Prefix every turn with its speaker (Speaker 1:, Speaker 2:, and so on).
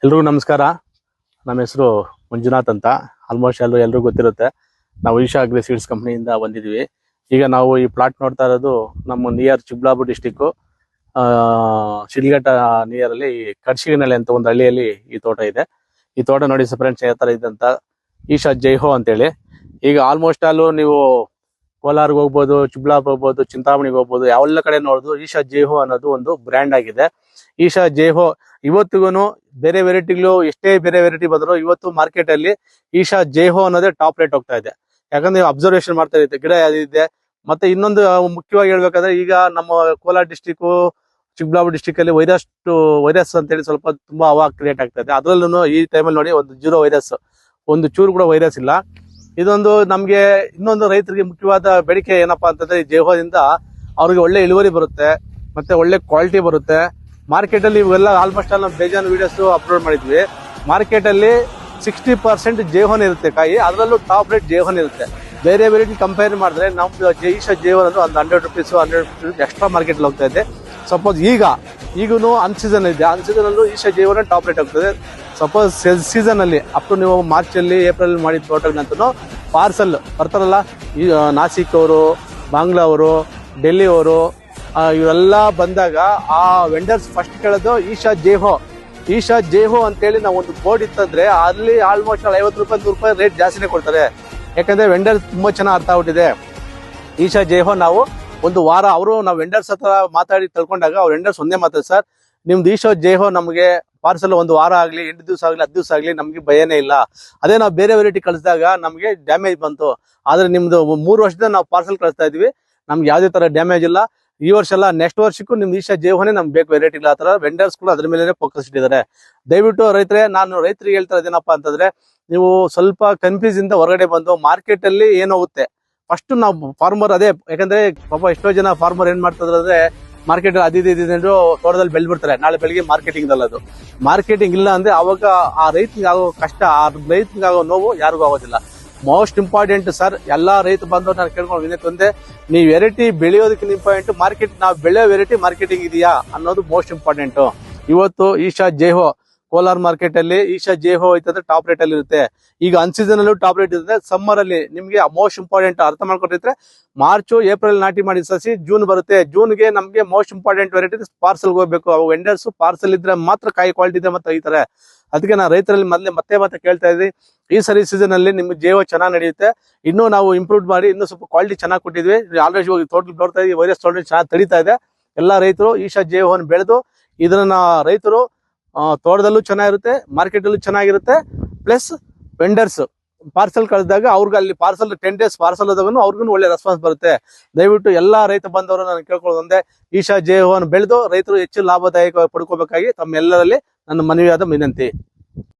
Speaker 1: ಎಲ್ರಿಗೂ ನಮಸ್ಕಾರ. ನಮ್ಮ ಹೆಸರು ಮಂಜುನಾಥ್ ಅಂತ. ಆಲ್ಮೋಸ್ಟ್ ಎಲ್ರಿಗೂ ಗೊತ್ತಿರುತ್ತೆ. ನಾವು ಈಶಾ ಅಗ್ರಿ ಸೀಡ್ಸ್ ಕಂಪ್ನಿಯಿಂದ ಬಂದಿದ್ವಿ. ಈಗ ನಾವು ಈ ಪ್ಲಾಟ್ ನೋಡ್ತಾ ಇರೋದು ನಮ್ಮ near Chikkaballapur district Shidlaghatta near ಅಲ್ಲಿ ಕಡ್ಸಿಗಿನಳ್ಳಿ ಅಂತ ಒಂದು ಹಳ್ಳಿಯಲ್ಲಿ ಈ ತೋಟ ಇದೆ. ಈ ತೋಟ ನೋಡಿ ಫ್ರೆಂಡ್ಸ್ ಯಾವ ತರ ಇದೆ ಅಂತ. ಈಶಾ ಜೈಹೋ ಅಂತೇಳಿ. ಈಗ ಆಲ್ಮೋಸ್ಟ್ ಅಲ್ಲೂ ನೀವು ಕೋಲಾರ್ಗೆ ಹೋಗ್ಬೋದು, ಚಿಕ್ಕಬಳ್ಳಾಪುರ ಹೋಗ್ಬೋದು, ಚಿಂತಾಮಣಿಗೆ ಹೋಗ್ಬೋದು, ಯಾವೆಲ್ಲ ಕಡೆ ನೋಡಿದ್ರು ಈಶಾ ಜೈಹೋ ಅನ್ನೋದು ಒಂದು ಬ್ರ್ಯಾಂಡ್ ಆಗಿದೆ. ಈಶಾ ಜೈಹೋ ಇವತ್ತಿಗೂ ಬೇರೆ ವೆರೈಟಿಗಳು ಎಷ್ಟೇ ಬೇರೆ ವೆರೈಟಿ ಬಂದ್ರು ಇವತ್ತು ಮಾರ್ಕೆಟ್ ಅಲ್ಲಿ ಈಶಾ ಜೈಹೋ ಅನ್ನೋದೇ ಟಾಪ್ ರೇಟ್ ಹೋಗ್ತಾ ಇದೆ. ಯಾಕಂದ್ರೆ ನೀವು ಅಬ್ಸರ್ವೇಷನ್ ಮಾಡ್ತಾ ಇರುತ್ತೆ ಗಿಡ ಇದೆ. ಮತ್ತೆ ಇನ್ನೊಂದು ಮುಖ್ಯವಾಗಿ ಹೇಳ್ಬೇಕಾದ್ರೆ ಈಗ ನಮ್ಮ ಕೋಲಾರ ಡಿಸ್ಟಿಕ್ ಚಿಕ್ಕಬಳ್ಳಾಪುರ ಡಿಸ್ಟಿಕ್ ಅಲ್ಲಿ ವೈರಸ್ ಅಂತ ಹೇಳಿ ಸ್ವಲ್ಪ ತುಂಬಾ ಹವಾ ಕ್ರಿಯೇಟ್ ಆಗ್ತಾ ಇದೆ. ಅದ್ರಲ್ಲೂ ಈ ಟೈಮಲ್ಲಿ ನೋಡಿ ಒಂದು ಜೀರೋ ವೈರಸ್, ಒಂದು ಚೂರು ಕೂಡ ವೈರಸ್ ಇಲ್ಲ. ಇದೊಂದು ನಮ್ಗೆ ಇನ್ನೊಂದು ರೈತರಿಗೆ ಮುಖ್ಯವಾದ ಬೇಡಿಕೆ ಏನಪ್ಪಾ ಅಂತಂದ್ರೆ ಈ ಜೈಹೋದಿಂದ ಅವ್ರಿಗೆ ಒಳ್ಳೆ ಇಳುವರಿ ಬರುತ್ತೆ, ಮತ್ತೆ ಒಳ್ಳೆ ಕ್ವಾಲಿಟಿ ಬರುತ್ತೆ. ಮಾರ್ಕೆಟ್ ಅಲ್ಲಿ ಇವೆಲ್ಲ ಆಲ್ಮೋಸ್ಟ್ ನಾವು ಬೇಜಾನ್ ವಿಡಿಯೋಸ್ ಅಪ್ಲೋಡ್ ಮಾಡಿದ್ವಿ. ಮಾರ್ಕೆಟ್ ಅಲ್ಲಿ 60% ಜೈಹೋನ್ ಇರುತ್ತೆ ಕಾಯಿ, ಅದರಲ್ಲೂ ಟಾಪ್ ರೇಟ್ ಜೈಹೋನ್ ಇರುತ್ತೆ. ಬೇರೆ ವೆರೈಟಿ ಕಂಪೇರ್ ಮಾಡಿದ್ರೆ ನಮ್ದು ಈಶಾ ಜೈಹೋನ್ ಅಂದ್ರೆ ಒಂದು 100 ರೂಪೀಸ್ ಎಕ್ಸ್ಟ್ರಾ ಮಾರ್ಕೆಟ್ ಹೋಗ್ತಾ ಇದೆ. ಸಪೋಸ್ ಈಗೂ ಅನ್ಸೀಸನ್ ಇದೆ, ಅನ್ಸೀಸನ್ ಅಲ್ಲೂ ಈಶಾ ಜೈಹೋನ್ ಟಾಪ್ ರೇಟ್ ಹೋಗ್ತದೆ. ಸಪೋಸ್ ಸೀಸನ್ ಅಲ್ಲಿ ಅಪ್ ಟು ನೀವು ಮಾರ್ಚ್ ಅಲ್ಲಿ ಏಪ್ರಿಲ್ ಮಾಡಿದ ತೋಟಗಳಂತೂ ಪಾರ್ಸಲ್ ಬರ್ತಾರಲ್ಲ, ಈ ನಾಸಿಕ್ ಅವರು, ಬಾಂಗ್ಲಾ ಅವರು, ಡೆಲ್ಲಿ ಅವರು, ಇವೆಲ್ಲ ಬಂದಾಗ ಆ ವೆಂಡರ್ಸ್ ಫಸ್ಟ್ ಕೇಳೋದು ಈಶಾ ಜೈಹೋ ಅಂತೇಳಿ ನಾವು ಒಂದು ಬೋರ್ಡ್ ಇತ್ತಂದ್ರೆ ಅಲ್ಲಿ ಆಲ್ಮೋಸ್ಟ್ 50 ರೂಪಾಯಿ 100 ರೂಪಾಯಿ ರೇಟ್ ಜಾಸ್ತಿನೇ ಕೊಡ್ತಾರೆ. ಯಾಕಂದ್ರೆ ವೆಂಡರ್ ತುಂಬಾ ಚೆನ್ನಾಗಿ ಅರ್ಥ ಆಗ್ಬಿಟ್ಟಿದೆ. ಈಶಾ ಜೈಹೋ ನಾವು ಒಂದು ವಾರ ನಾವು ವೆಂಡರ್ಸ್ ಹತ್ರ ಮಾತಾಡಿ ತಿಳ್ಕೊಂಡಾಗ ಅವ್ರು ವೆಂಡರ್ಸ್ ಒಂದೇ ಮಾತಾಡ್ತಾರೆ, ಸರ್ ನಿಮ್ದು ಈಶಾ ಜೈಹೋ ನಮಗೆ ಪಾರ್ಸಲ್ ಒಂದು ವಾರ ಆಗ್ಲಿ 8 ದಿವಸ ಆಗ್ಲಿ 10 ದಿವಸ ಆಗ್ಲಿ ನಮ್ಗೆ ಭಯನೇ ಇಲ್ಲ. ಅದೇ ನಾವು ಬೇರೆ ವೆರೈಟಿ ಕಳಿಸಿದಾಗ ನಮ್ಗೆ ಡ್ಯಾಮೇಜ್ ಬಂತು. ಆದ್ರೆ ನಿಮ್ದು 3 ವರ್ಷದಿಂದ ನಾವು ಪಾರ್ಸಲ್ ಕಳಿಸ್ತಾ ಇದೀವಿ, ನಮ್ಗೆ ಯಾವ್ದೇ ತರ ಡ್ಯಾಮೇಜ್ ಇಲ್ಲ. ಈ ವರ್ಷ ಅಲ್ಲ ನೆಕ್ಸ್ಟ್ ವರ್ಷಕ್ಕೂ ನಿಮ್ದು ಈಶಾ ಜೈಹೋನೇ ನಮ್ಗೆ ಬೇಕು ವೆರೈಟಿ ಇಲ್ಲ. ಆ ತರ ವೆಂಡರ್ಸ್ ಕೂಡ ಅದ್ರ ಮೇಲೆ ಫೋಕಸ್ ಇಟ್ಟಿದ್ದಾರೆ. ದಯವಿಟ್ಟು ನಾನು ರೈತರಿಗೆ ಹೇಳ್ತಾ ಇದೇನಪ್ಪಾ ಅಂತಂದ್ರೆ, ನೀವು ಸ್ವಲ್ಪ ಕನ್ಫ್ಯೂಸ್ ಇಂದ ಹೊರಗಡೆ ಬಂದು ಮಾರ್ಕೆಟ್ ಅಲ್ಲಿ ಏನಾಗುತ್ತೆ ಫಸ್ಟ್ ನಾವು ಫಾರ್ಮರ್ ಅದೇ. ಯಾಕಂದ್ರೆ ಪಾಪ ಎಷ್ಟೋ ಜನ ಫಾರ್ಮರ್ ಏನ್ ಮಾಡ್ತಿದ್ರೆ ಅಂದ್ರೆ ಮಾರ್ಕೆಟ್ ಅದಿದ್ದು ತೋಟದಲ್ಲಿ ಬೆಳೆದ್ಬಿಡ್ತಾರೆ, ನಾಳೆ ಬೆಳಿಗ್ಗೆ ಮಾರ್ಕೆಟಿಂಗ್ ಅದು ಮಾರ್ಕೆಟಿಂಗ್ ಇಲ್ಲ ಅಂದ್ರೆ ಅವಾಗ ಆ ರೈತನಿಗೆ ಆಗೋ ಕಷ್ಟ, ಆ ರೈತನಿಗೆ ಆಗೋ ನೋವು ಯಾರಿಗೂ ಆಗೋದಿಲ್ಲ. ಮೋಸ್ಟ್ ಇಂಪಾರ್ಟೆಂಟ್ ಸರ್, ಎಲ್ಲಾ ರೈತ ಬಂದವ್ರು ನಾನು ಕೇಳ್ಕೊಂಡು ವಿನಂತಿ, ನೀವು ವೆರೈಟಿ ಬೆಳೆಯೋದಕ್ಕಿಂತ ಇಂಪಾರ್ಟೆಂಟ್ ಮಾರ್ಕೆಟ್, ನಾವು ಬೆಳೆಯೋ ವೆರೈಟಿ ಮಾರ್ಕೆಟಿಂಗ್ ಇದೆಯಾ ಅನ್ನೋದು ಮೋಸ್ಟ್ ಇಂಪಾರ್ಟೆಂಟ್. ಇವತ್ತು ಈಶಾ ಜೈಹೋ ಕೋಲಾರ್ ಮಾರ್ಕೆಟ್ ಅಲ್ಲಿ ಈಶಾ ಜೈಹೋ ಐತಂದ್ರೆ ಟಾಪ್ ರೇಟ್ ಅಲ್ಲಿ ಇರುತ್ತೆ. ಈಗ ಅನ್ಸೀಸನ್ ಅಲ್ಲೂ ಟಾಪ್ ರೇಟ್ ಇರುತ್ತೆ. ಸಮ್ಮರ್ ಅಲ್ಲಿ ನಿಮ್ಗೆ ಮೋಸ್ಟ್ ಇಂಪಾರ್ಟೆಂಟ್ ಅರ್ಥ ಮಾಡ್ಕೊಟ್ಟಿದ್ರೆ ಮಾರ್ಚ್ ಏಪ್ರಿಲ್ ನಾಟಿ ಮಾಡಿ ಸಸಿ ಜೂನ್ ಬರುತ್ತೆ. ಜೂನ್ಗೆ ನಮ್ಗೆ ಮೋಸ್ಟ್ ಇಂಪಾರ್ಟೆಂಟ್ ವೆರೈಟಿ ಪಾರ್ಸಲ್ ಹೋಗ್ಬೇಕು. ಅವು ವೆಂಡರ್ಸ್ ಪಾರ್ಸಲ್ ಇದ್ರೆ ಮಾತ್ರ ಕಾಯಿ ಕ್ವಾಲಿಟಿ ಇದೆ ಮತ್ತೆ ಈ ತರ. ಅದಕ್ಕೆ ನಾನು ರೈತರಲ್ಲಿ ಮತ್ತೆ ಕೇಳ್ತಾ ಇದ್ವಿ, ಈ ಸರಿ ಸೀಸನ್ ಅಲ್ಲಿ ನಿಮ್ಗೆ ಜೈಹೋ ಚೆನ್ನಾಗಿ ನಡೆಯುತ್ತೆ. ಇನ್ನೂ ನಾವು ಇಂಪ್ರೂವ್ ಮಾಡಿ ಇನ್ನೂ ಸ್ವಲ್ಪ ಕ್ವಾಲಿಟಿ ಚೆನ್ನಾಗಿ ಕೊಟ್ಟಿದ್ವಿ. ಆಲ್ರೆಡಿ ಹೋಗಿ ತೋಟದಲ್ಲಿ ನೋಡ್ತಾ ಇದೀವಿ, ವೈರಸ್ ತೋಟ ಚೆನ್ನಾಗಿ ತಡೀತಾ ಇದೆ. ಎಲ್ಲಾ ರೈತರು ಈಶಾ ಜೈಹೋನ್ ಬೆಳೆದು ಇದನ್ನ ರೈತರು ತೋಟದಲ್ಲೂ ಚೆನ್ನಾಗಿರುತ್ತೆ, ಮಾರ್ಕೆಟ್ ಅಲ್ಲೂ ಚೆನ್ನಾಗಿರುತ್ತೆ. ಪ್ಲಸ್ ವೆಂಡರ್ಸ್ ಪಾರ್ಸಲ್ ಕಳಿಸಿದಾಗ ಅವ್ರಿಗೆ ಅಲ್ಲಿ ಪಾರ್ಸಲ್ 10 days ಪಾರ್ಸಲ್ ಹೋದಾಗೂ ಅವ್ರಿಗೂ ಒಳ್ಳೆ ರೆಸ್ಪಾನ್ಸ್ ಬರುತ್ತೆ. ದಯವಿಟ್ಟು ಎಲ್ಲಾ ರೈತ ಬಂದವರು ನಾನು ಕೇಳ್ಕೊಳ್ಳೋದಂದ್ರೆ ಈಶಾ ಜೈಹೋನ್ ಬೆಳೆದು ರೈತರು ಹೆಚ್ಚು ಲಾಭದಾಯಕ ಪಡ್ಕೋಬೇಕಾಗಿ ತಮ್ಮೆಲ್ಲರಲ್ಲಿ ನನ್ನ ಮನವಿಯಾದ ವಿನಂತಿ.